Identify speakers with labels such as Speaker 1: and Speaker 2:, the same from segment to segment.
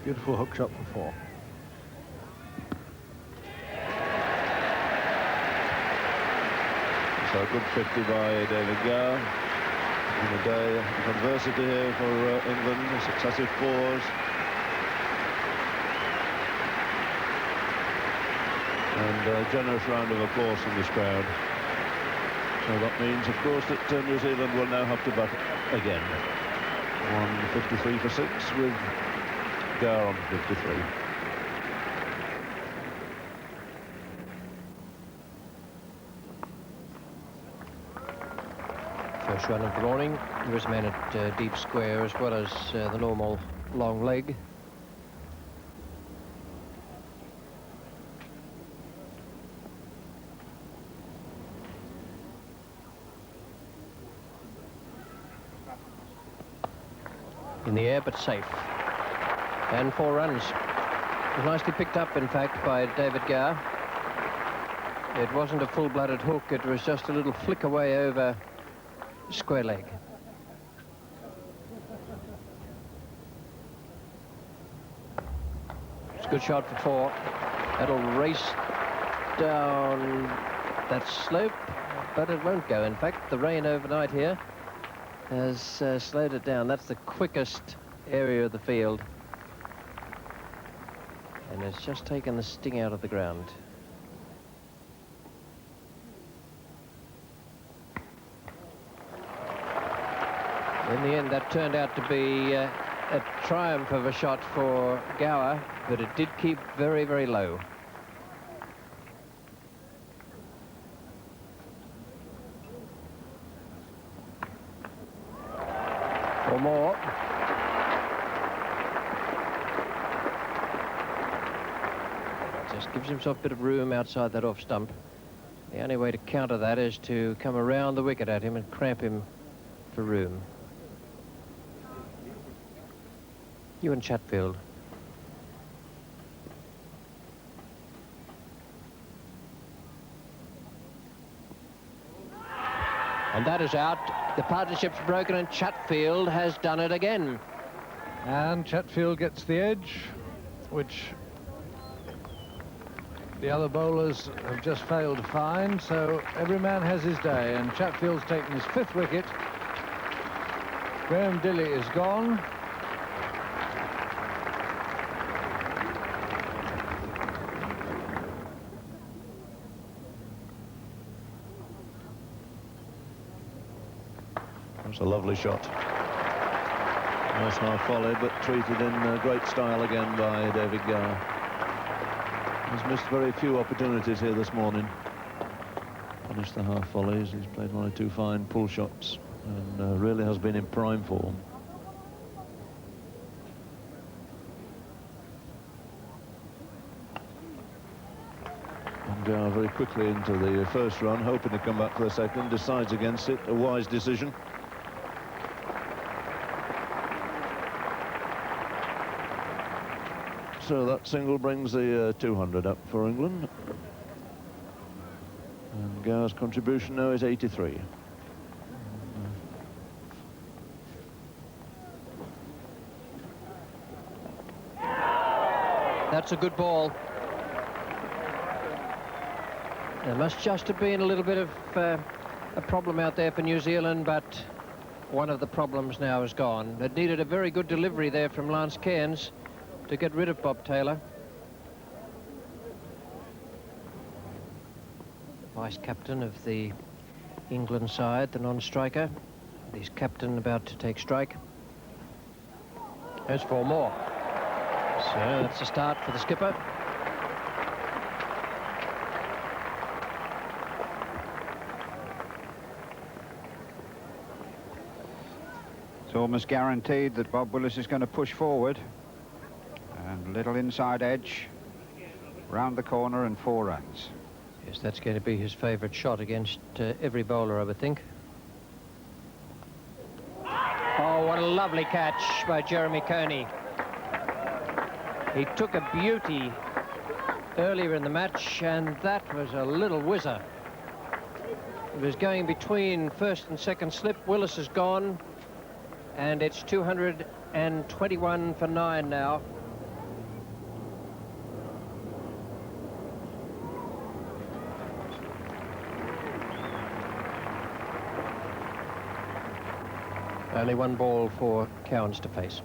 Speaker 1: Beautiful hook shot for 4.
Speaker 2: So a good 50 by David Gower. In a day of adversity here for England, successive 4s. And a generous round of applause from this crowd. So that means, of course, that New Zealand will now have to bat again. 153 for 6 with Gower on 53.
Speaker 3: First run of the morning. There is a man at deep square as well as the normal long leg. In the air, but safe. And 4 runs. It was nicely picked up, in fact, by David Gower. It wasn't a full-blooded hook. It was just a little flick away over square leg. It's a good shot for 4. That'll race down that slope, but it won't go. In fact, the rain overnight here has slowed it down. That's the quickest area of the field. And it's just taken the sting out of the ground. In the end, that turned out to be a triumph of a shot for Gower, but it did keep very, very low. Or more. Just gives himself a bit of room outside that off stump. The only way to counter that is to come around the wicket at him and cramp him for room. Ewan Chatfield. And that is out. The partnership's broken and Chatfield has done it again.
Speaker 1: And Chatfield gets the edge, which the other bowlers have just failed to find. So every man has his day, and Chatfield's taken his 5th wicket. Graham Dilley is gone.
Speaker 2: That's a lovely shot. Nice half volley, but treated in great style again by David Gower. He's missed very few opportunities here this morning. Finished the half volleys. He's played 1 or 2 fine pull shots and really has been in prime form. And Gower very quickly into the first run, hoping to come back for the second, decides against it. A wise decision. So that single brings the 200 up for England. And Gower's contribution now is 83.
Speaker 3: That's a good ball. There must just have been a little bit of a problem out there for New Zealand, but one of the problems now is gone. It needed a very good delivery there from Lance Cairns to get rid of Bob Taylor. Vice-captain of the England side, the non-striker. He's captain about to take strike. There's 4 more. So that's a start for the skipper.
Speaker 4: It's almost guaranteed that Bob Willis is going to push forward. And little inside edge, round the corner and 4 runs.
Speaker 3: Yes, that's going to be his favourite shot against every bowler, I would think. Oh, what a lovely catch by Jeremy Coney. He took a beauty earlier in the match, and that was a little whizzer. It was going between first and second slip. Willis is gone, and it's 221 for 9 now. Only one ball for CAIRNS to face.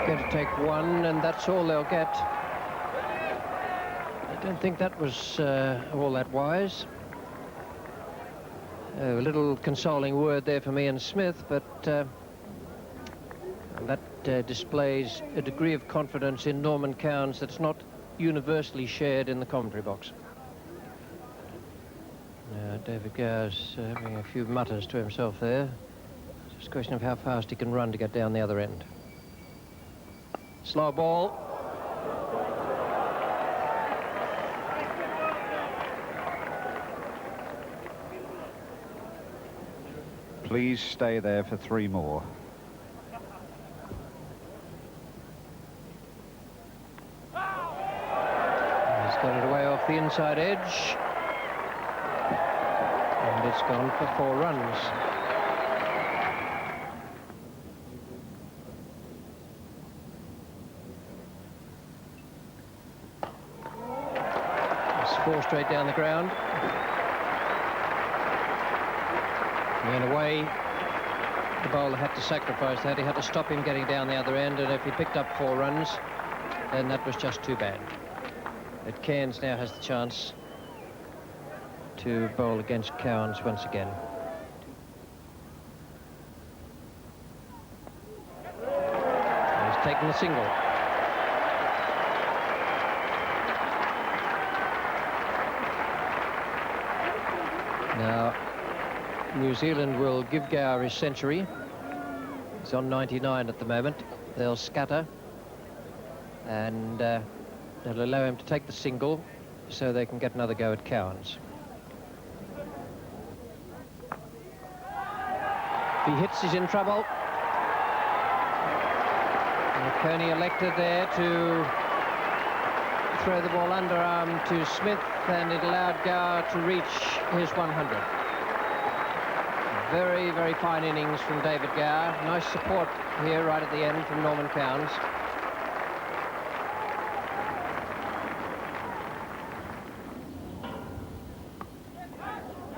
Speaker 3: Going to take one, and that's all they'll get. I don't think that was all that wise. A little consoling word there from Ian Smith, but that displays a degree of confidence in Norman CAIRNS that's not universally shared in the commentary box. David Gower's having a few mutters to himself there. It's just a question of how fast he can run to get down the other end. Slow ball.
Speaker 4: Please stay there for 3 more.
Speaker 3: He's got it away off the inside edge. And it's gone for 4 runs. It's 4 straight down the ground. And away, the bowler had to sacrifice that. He had to stop him getting down the other end, and if he picked up 4 runs, then that was just too bad. But CAIRNS now has the chance to bowl against CAIRNS once again. He's taken the single. Now, New Zealand will give Gower his century. He's on 99 at the moment. They'll scatter, and they'll allow him to take the single so they can get another go at CAIRNS. If he hits, he's in trouble. And Kearney elected there to throw the ball underarm to Smith, and it allowed Gower to reach his 100. Very, very fine innings from David Gower. Nice support here right at the end from Norman CAIRNS.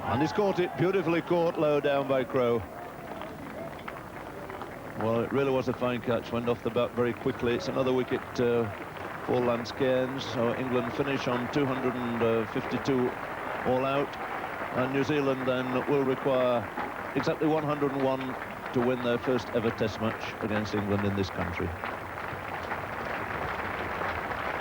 Speaker 2: And he's caught it, beautifully caught low down by Crowe. Well, it really was a fine catch, went off the bat very quickly. It's another wicket for Lance CAIRNS. So England finish on 252 all out, and New Zealand then will require exactly 101 to win their first ever test match against England in this country.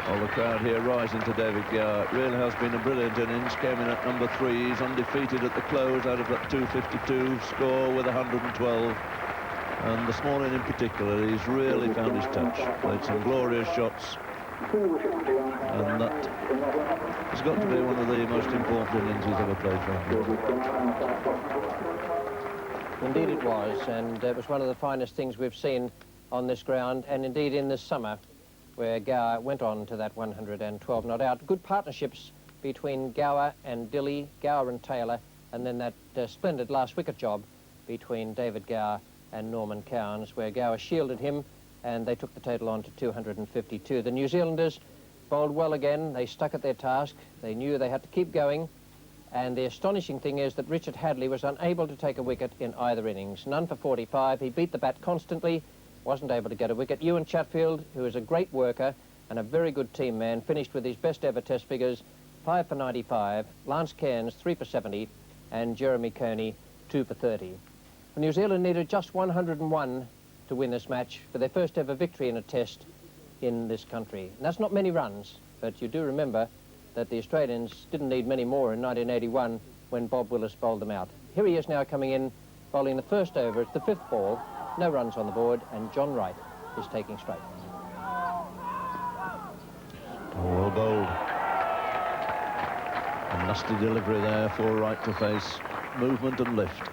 Speaker 2: All the crowd here rising to David Gower. It really has been a brilliant innings. Came in at number 3. He's undefeated at the close out of that 252 score with 112. And this morning in particular, he's really found his touch. Played some glorious shots. And that has got to be one of the most important innings he's ever played for England.
Speaker 3: Indeed it was, and it was one of the finest things we've seen on this ground, and indeed in this summer, where Gower went on to that 112 not out. Good partnerships between Gower and Dilley, Gower and Taylor, and then that splendid last wicket job between David Gower and Norman CAIRNS, where Gower shielded him, and they took the total on to 252. The New Zealanders bowled well again. They stuck at their task. They knew they had to keep going. And the astonishing thing is that Richard Hadley was unable to take a wicket in either innings. None for 45. He beat the bat constantly, wasn't able to get a wicket. Ewan Chatfield, who is a great worker and a very good team man, finished with his best ever test figures, 5 for 95. Lance CAIRNS, 3 for 70. And Jeremy Kearney, 2 for 30. New Zealand needed just 101 to win this match for their first ever victory in a test in this country. And that's not many runs, but you do remember that the Australians didn't need many more in 1981 when Bob Willis bowled them out. Here he is now coming in, bowling the first over. It's the 5th ball, no runs on the board, and John Wright is taking straight.
Speaker 2: Well bowled. A nasty delivery there for Wright to face. Movement and lift.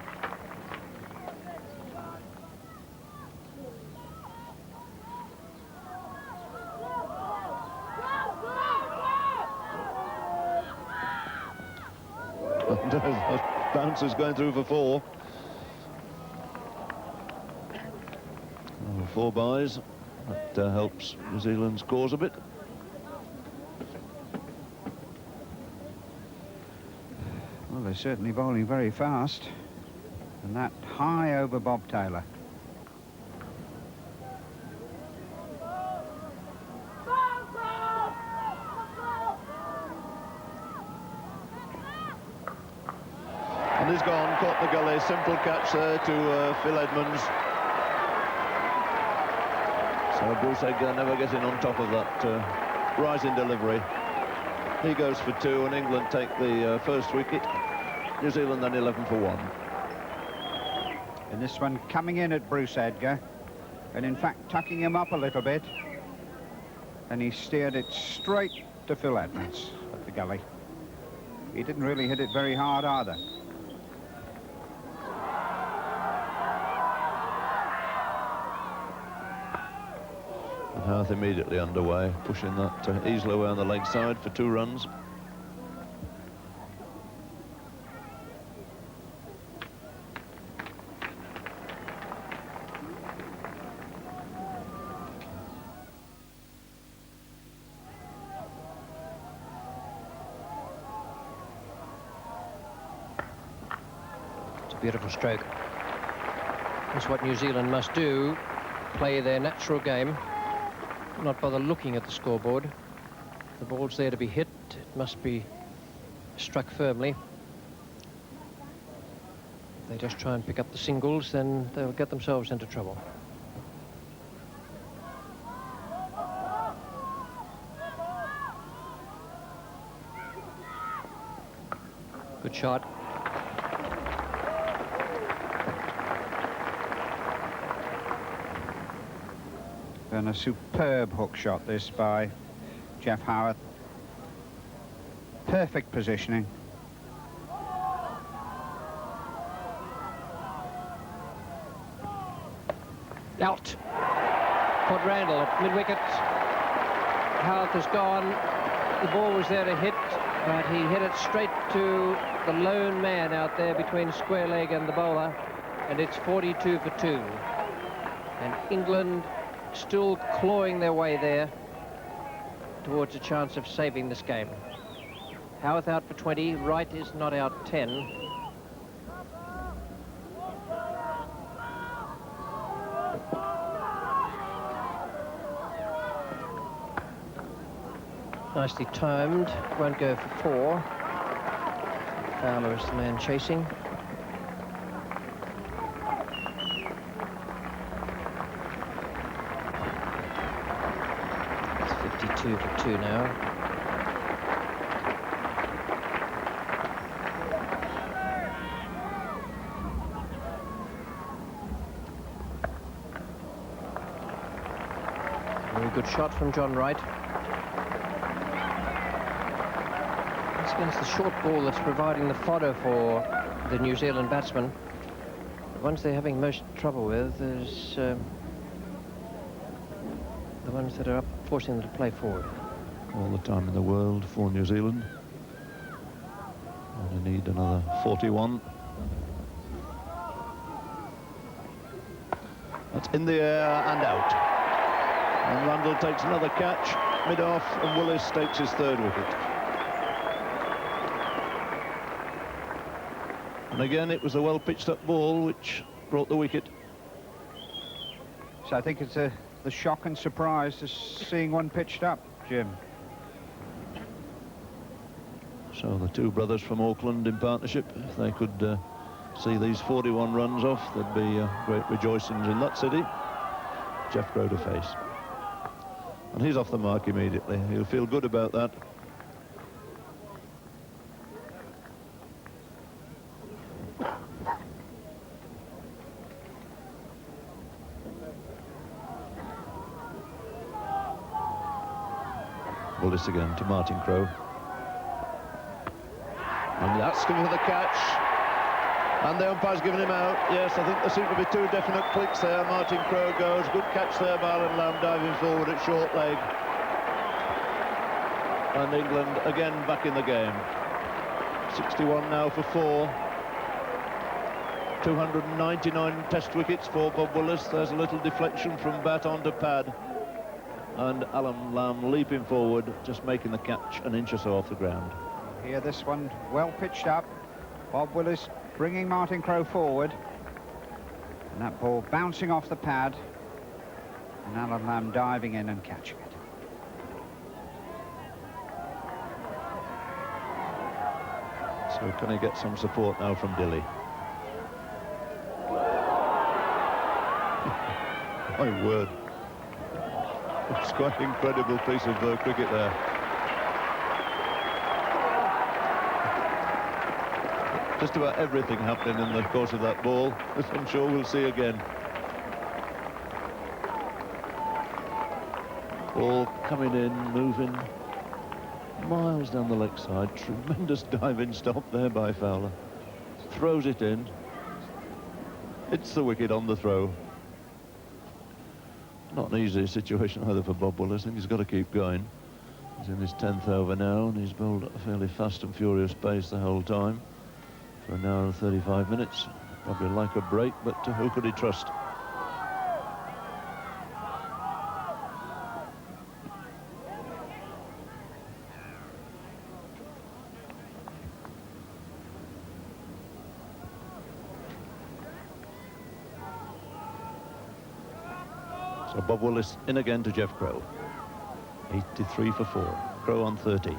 Speaker 2: Bouncers going through for 4. 4 byes. That helps New Zealand's cause a bit.
Speaker 4: Well, they're certainly bowling very fast. And that high over Bob Taylor.
Speaker 2: And he's gone, caught the gully. Simple catch there to Phil Edmonds. So Bruce Edgar never getting on top of that rising delivery. He goes for 2 and England take the first wicket. New Zealand then 11 for 1.
Speaker 4: And this one coming in at Bruce Edgar, and in fact tucking him up a little bit. And he steered it straight to Phil Edmonds at the gully. He didn't really hit it very hard either.
Speaker 2: And Howth immediately underway, pushing that easily away on the leg side for 2 runs.
Speaker 3: Beautiful stroke. That's what New Zealand must do, play their natural game, not bother looking at the scoreboard. If the ball's there to be hit, it must be struck firmly. If they just try and pick up the singles, then they'll get themselves into trouble. Good shot.
Speaker 4: And a superb hook shot this by Jeff Howard. Perfect positioning.
Speaker 3: Out. Quadrangle at mid-wicket. Howard has gone. The ball was there to hit, but he hit it straight to the lone man out there between square leg and the bowler, and it's 42 for 2. And England still clawing their way there towards a chance of saving this game. Howard out for 20, Wright is not out 10. Nicely timed, won't go for 4. Fowler is the man chasing. It's 52 for 2 now. Very good shot from John Wright. It's against the short ball that's providing the fodder for the New Zealand batsmen. The ones they're having most trouble with is the ones that are up, forcing them to play forward.
Speaker 2: All the time in the world for New Zealand. Only need another 41. That's in the air and out. And Rundle takes another catch, mid-off, and Willis takes his 3rd wicket. And again, it was a well-pitched up ball which brought the wicket.
Speaker 4: So I think it's the shock and surprise to seeing one pitched up, Jim.
Speaker 2: So the 2 brothers from Auckland in partnership, if they could see these 41 runs off, there'd be great rejoicings in that city. Jeff Groder face. And he's off the mark immediately. He'll feel good about that. Willis again to Martin Crowe. And that's going to be the catch. And the umpire's given him out. Yes, I think there seem to be 2 definite clicks there. Martin Crowe goes. Good catch there by Alan Lamb, diving forward at short leg. And England again back in the game. 61 now for 4. 299 test wickets for Bob Willis. There's a little deflection from bat onto pad. and Alan Lamb leaping forward, just making the catch an inch or so off the ground.
Speaker 4: Here, this one well pitched up. Bob Willis bringing Martin Crowe forward. And that ball bouncing off the pad. And Alan Lamb diving in and catching it.
Speaker 2: So can he get some support now from Dilly? My word. It's quite an incredible piece of cricket there. Just about everything happening in the course of that ball, as I'm sure we'll see again. Ball coming in, moving miles down the leg side. Tremendous diving stop there by Fowler. Throws it in. Hits the wicket on the throw. Not an easy situation either for Bob Willis. I think he's got to keep going. He's in his 10th over now, and he's bowled at a fairly fast and furious pace the whole time for an hour and 35 minutes. Probably like a break, but who could he trust? So Bob Willis in again to Jeff Crowe. 83 for 4. Crowe on 13.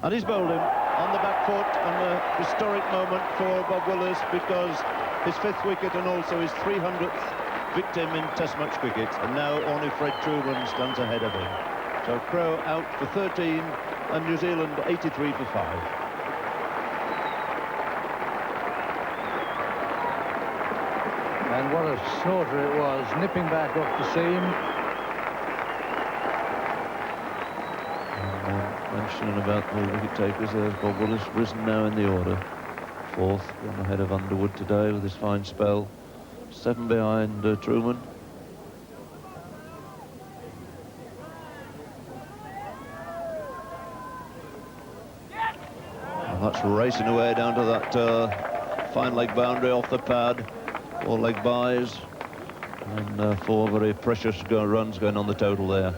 Speaker 2: And he's bowled him on the back foot, and a historic moment for Bob Willis, because his 5th wicket and also his 300th victim in Test match cricket, and now only Fred Truman stands ahead of him. So Crowe out for 13 and New Zealand 83 for 5.
Speaker 1: And what a slaughter it was, nipping back off the seam.
Speaker 2: And mentioning about the wicket takers, there's Bob Willis, risen now in the order. 4th, on the head of Underwood today with his fine spell. 7 behind Truman. And that's racing away down to that fine leg boundary off the pad. 4 leg byes, and 4 very precious runs going on the total there.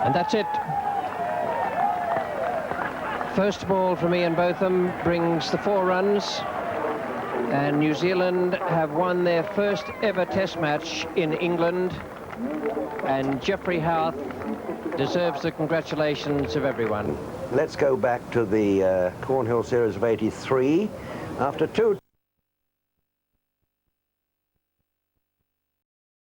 Speaker 3: And that's it. First ball from Ian Botham brings the 4 runs. And New Zealand have won their first ever Test match in England. And Geoffrey Howth deserves the congratulations of everyone.
Speaker 5: Let's go back to the Cornhill series of 83. After 2